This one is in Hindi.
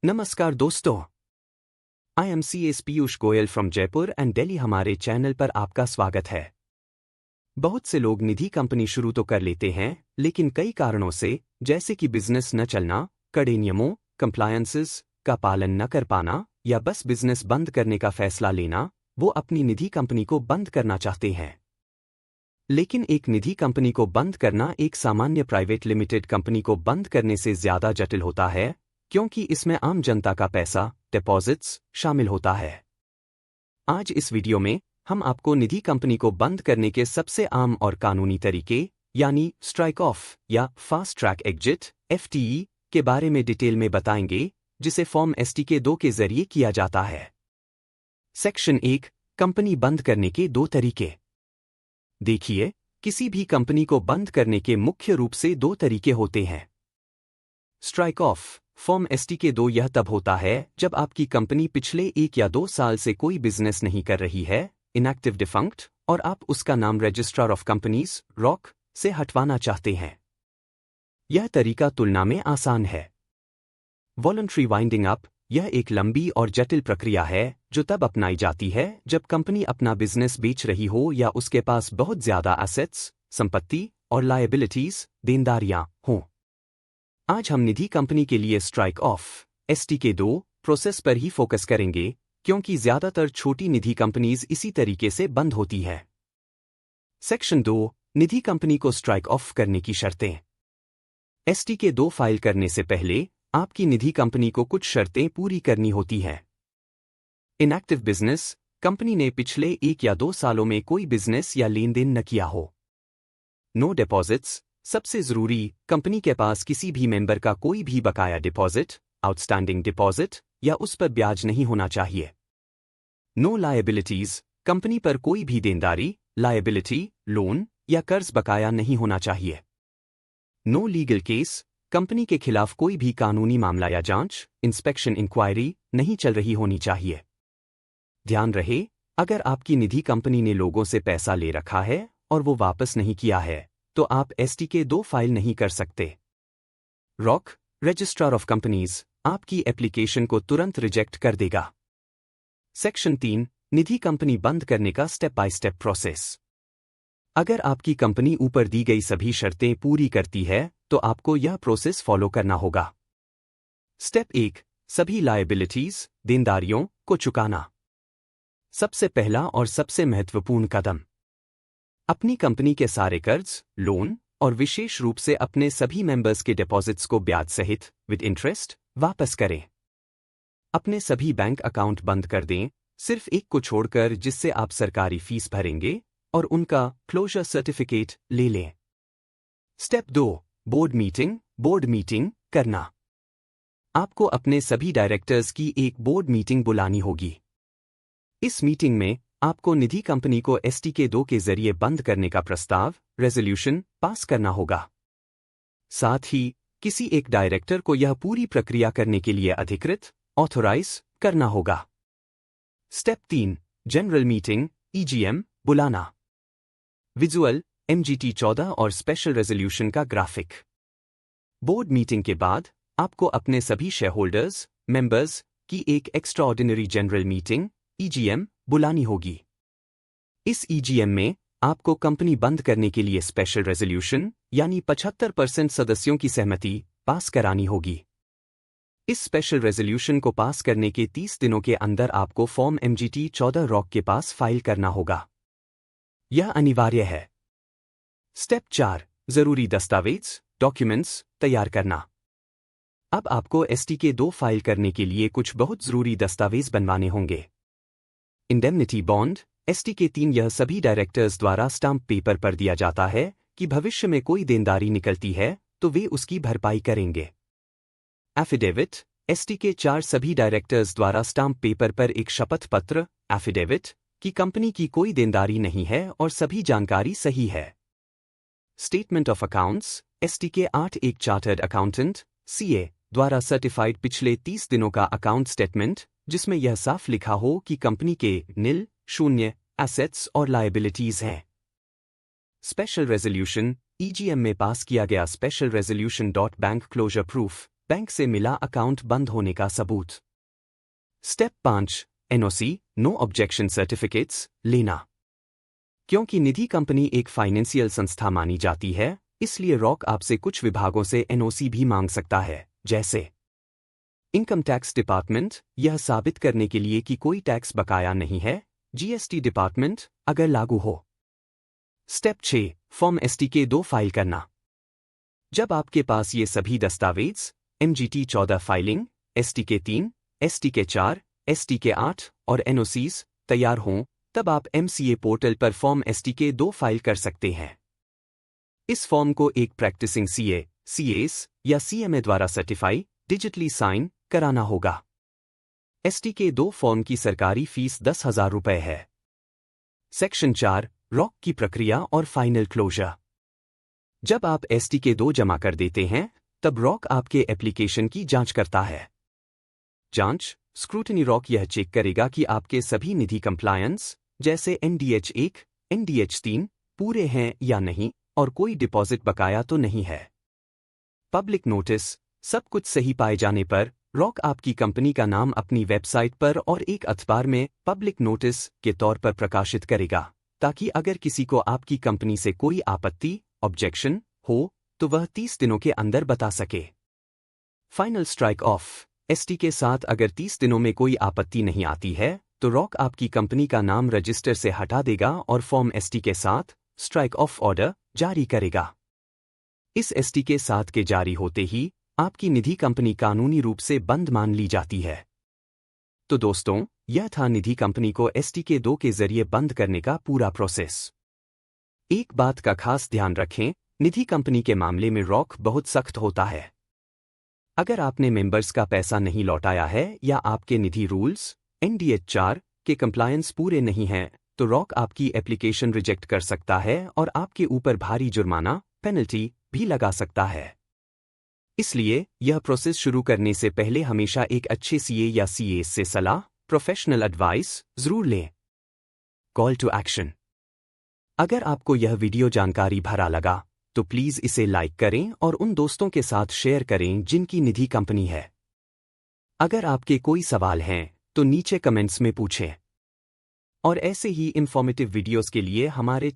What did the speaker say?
नमस्कार दोस्तों, I am CS Piyush Goyal from Jaipur and Delhi. हमारे चैनल पर आपका स्वागत है। बहुत से लोग निधि कंपनी शुरू तो कर लेते हैं, लेकिन कई कारणों से, जैसे कि बिजनेस न चलना, कड़े नियमों कंप्लायंसेस का पालन न कर पाना या बस बिजनेस बंद करने का फैसला लेना, वो अपनी निधि कंपनी को बंद करना चाहते हैं। लेकिन एक निधि कंपनी को बंद करना एक सामान्य प्राइवेट लिमिटेड कंपनी को बंद करने से ज्यादा जटिल होता है, क्योंकि इसमें आम जनता का पैसा, डिपॉजिट्स, शामिल होता है। आज इस वीडियो में हम आपको निधि कंपनी को बंद करने के सबसे आम और कानूनी तरीके, यानी स्ट्राइक ऑफ या फास्ट ट्रैक एग्जिट FTE के बारे में डिटेल में बताएंगे, जिसे फॉर्म STK 2 के जरिए किया जाता है। सेक्शन 1, कंपनी बंद करने के 2 तरीके। देखिए, किसी भी कंपनी को बंद करने के मुख्य रूप से 2 तरीके होते हैं। स्ट्राइक ऑफ फॉर्म STK 2 यह तब होता है जब आपकी कंपनी पिछले 1 या 2 साल से कोई बिजनेस नहीं कर रही है, इनएक्टिव डिफंक्ट, और आप उसका नाम रजिस्ट्रार ऑफ कंपनीज ROC से हटवाना चाहते हैं। यह तरीका तुलना में आसान है। वॉलंटरी वाइंडिंग अप यह एक लंबी और जटिल प्रक्रिया है जो तब अपनाई जाती है जब कंपनी अपना बिजनेस बेच रही हो या उसके पास बहुत ज्यादा एसेट्स, संपत्ति और लायबिलिटीज, देनदारियां हों। आज हम निधि कंपनी के लिए स्ट्राइक ऑफ STK 2 प्रोसेस पर ही फोकस करेंगे, क्योंकि ज्यादातर छोटी निधि कंपनीज इसी तरीके से बंद होती है। सेक्शन 2, निधि कंपनी को स्ट्राइक ऑफ करने की शर्तें। STK 2 फाइल करने से पहले आपकी निधि कंपनी को कुछ शर्तें पूरी करनी होती हैं। इनएक्टिव बिजनेस, कंपनी ने पिछले 1 या 2 सालों में कोई बिजनेस या लेन देन न किया हो। नो डिपॉजिट्स, सबसे जरूरी, कंपनी के पास किसी भी मेंबर का कोई भी बकाया डिपॉजिट, आउटस्टैंडिंग डिपॉजिट या उस पर ब्याज नहीं होना चाहिए। नो लायबिलिटीज, कंपनी पर कोई भी देनदारी, लायबिलिटी, लोन या कर्ज बकाया नहीं होना चाहिए। नो लीगल केस, कंपनी के खिलाफ कोई भी कानूनी मामला या जांच, इंस्पेक्शन इंक्वायरी नहीं चल रही होनी चाहिए। ध्यान रहे, अगर आपकी निधि कंपनी ने लोगों से पैसा ले रखा है और वो वापस नहीं किया है, तो आप STK 2 फाइल नहीं कर सकते। ROC, रजिस्ट्रार ऑफ कंपनीज, आपकी एप्लीकेशन को तुरंत रिजेक्ट कर देगा। सेक्शन 3, निधि कंपनी बंद करने का स्टेप बाय स्टेप प्रोसेस। अगर आपकी कंपनी ऊपर दी गई सभी शर्तें पूरी करती है, तो आपको यह प्रोसेस फॉलो करना होगा। स्टेप 1, सभी लायबिलिटीज, देनदारियों को चुकाना। सबसे पहला और सबसे महत्वपूर्ण कदम, अपनी कंपनी के सारे कर्ज, लोन और विशेष रूप से अपने सभी मेंबर्स के डिपॉजिट्स को ब्याज सहित विद इंटरेस्ट वापस करें। अपने सभी बैंक अकाउंट बंद कर दें, सिर्फ एक को छोड़कर जिससे आप सरकारी फीस भरेंगे, और उनका क्लोजर सर्टिफिकेट ले लें। स्टेप 2, बोर्ड मीटिंग करना। आपको अपने सभी डायरेक्टर्स की एक बोर्ड मीटिंग बुलानी होगी। इस मीटिंग में आपको निधि कंपनी को STK 2 के जरिए बंद करने का प्रस्ताव, रेजोल्यूशन, पास करना होगा। साथ ही किसी एक डायरेक्टर को यह पूरी प्रक्रिया करने के लिए अधिकृत, ऑथोराइज करना होगा। स्टेप 3, जनरल मीटिंग EGM बुलाना। विजुअल, MGT 14 और स्पेशल रेजोल्यूशन का ग्राफिक। बोर्ड मीटिंग के बाद आपको अपने सभी शेयरहोल्डर्स, मेंबर्स की एक एक्स्ट्राऑर्डिनरी जनरल मीटिंग EGM बुलानी होगी। इस EGM में आपको कंपनी बंद करने के लिए स्पेशल रेजोल्यूशन, यानी 75% सदस्यों की सहमति पास करानी होगी। इस स्पेशल रेजोल्यूशन को पास करने के 30 दिनों के अंदर आपको फॉर्म MGT 14 ROC के पास फाइल करना होगा। यह अनिवार्य है। स्टेप 4, जरूरी दस्तावेज, डॉक्यूमेंट्स तैयार करना। अब आपको STK 2 फाइल करने के लिए कुछ बहुत जरूरी दस्तावेज बनवाने होंगे। इंडेमनिटी बॉन्ड, STK 3 यह सभी डायरेक्टर्स द्वारा स्टाम्प पेपर पर दिया जाता है कि भविष्य में कोई देनदारी निकलती है तो वे उसकी भरपाई करेंगे। एफिडेविट, STK 4 सभी डायरेक्टर्स द्वारा स्टाम्प पेपर पर एक शपथ पत्र, एफिडेविट, कि कंपनी की कोई देनदारी नहीं है और सभी जानकारी सही है। स्टेटमेंट ऑफ अकाउंट्स, STK 8 एक चार्टर्ड अकाउंटेंट CA द्वारा सर्टिफाइड पिछले 30 दिनों का अकाउंट स्टेटमेंट, जिसमें यह साफ लिखा हो कि कंपनी के निल, शून्य एसेट्स और लायबिलिटीज हैं। स्पेशल रेजोल्यूशन, EGM में पास किया गया special resolution. Bank closure proof, bank से मिला अकाउंट बंद होने का सबूत। Step 5 NOC no objection certificates लेना। क्योंकि निधि कंपनी एक फाइनेंशियल संस्था मानी जाती है, इसलिए रॉक आपसे कुछ विभागों से NOC भी मांग सकता है, जैसे इनकम टैक्स डिपार्टमेंट यह साबित करने के लिए कि कोई टैक्स बकाया नहीं है, GST डिपार्टमेंट अगर लागू हो। स्टेप 6 फॉर्म STK 2 फाइल करना। जब आपके पास ये सभी दस्तावेज MGT 14 filing, STK 3, STK 4, STK 8 और NOCs तैयार हों, तब आप MCA पोर्टल पर फॉर्म STK 2 फाइल कर सकते हैं। इस फॉर्म को एक प्रैक्टिसिंग CA, CAS या CMA द्वारा सर्टिफाई डिजिटली साइन कराना होगा। STK 2 फॉर्म की सरकारी फीस 10,000 रुपये है। सेक्शन 4 रॉक की प्रक्रिया और फाइनल क्लोजर। जब आप STK 2 जमा कर देते हैं, तब रॉक आपके एप्लीकेशन की जांच करता है। जांच स्क्रूटनी रॉक यह चेक करेगा कि आपके सभी निधि कंप्लायंस जैसे NDH 1, NDH 3 पूरे हैं या नहीं और कोई डिपॉजिट बकाया तो नहीं है। पब्लिक नोटिस सब कुछ सही पाए जाने पर रॉक आपकी कंपनी का नाम अपनी वेबसाइट पर और एक अखबार में पब्लिक नोटिस के तौर पर प्रकाशित करेगा, ताकि अगर किसी को आपकी कंपनी से कोई आपत्ति ऑब्जेक्शन हो तो वह 30 दिनों के अंदर बता सके। फाइनल स्ट्राइक ऑफ ST के साथ अगर 30 दिनों में कोई आपत्ति नहीं आती है, तो रॉक आपकी कंपनी का नाम रजिस्टर से हटा देगा और फॉर्म ST के साथ स्ट्राइक ऑफ ऑर्डर जारी करेगा। इस ST के साथ के जारी होते ही आपकी निधि कंपनी कानूनी रूप से बंद मान ली जाती है। तो दोस्तों, यह था निधि कंपनी को STK 2 के जरिए बंद करने का पूरा प्रोसेस। एक बात का खास ध्यान रखें, निधि कंपनी के मामले में रॉक बहुत सख्त होता है। अगर आपने मेंबर्स का पैसा नहीं लौटाया है या आपके निधि रूल्स NDH 4 के कंप्लायंस पूरे नहीं हैं, तो रॉक आपकी एप्लीकेशन रिजेक्ट कर सकता है और आपके ऊपर भारी जुर्माना पेनल्टी भी लगा सकता है। इसलिए यह प्रोसेस शुरू करने से पहले हमेशा एक अच्छे CA या CAS से सलाह प्रोफेशनल एडवाइस जरूर लें। Call to action. अगर आपको यह वीडियो जानकारी भरा लगा तो प्लीज़ इसे लाइक करें और उन दोस्तों के साथ शेयर करें जिनकी निधि कंपनी है। अगर आपके कोई सवाल हैं तो नीचे कमेंट्स में पूछें। और ऐसे ही इंफॉर्मेटिव वीडियोस के लिए हमारे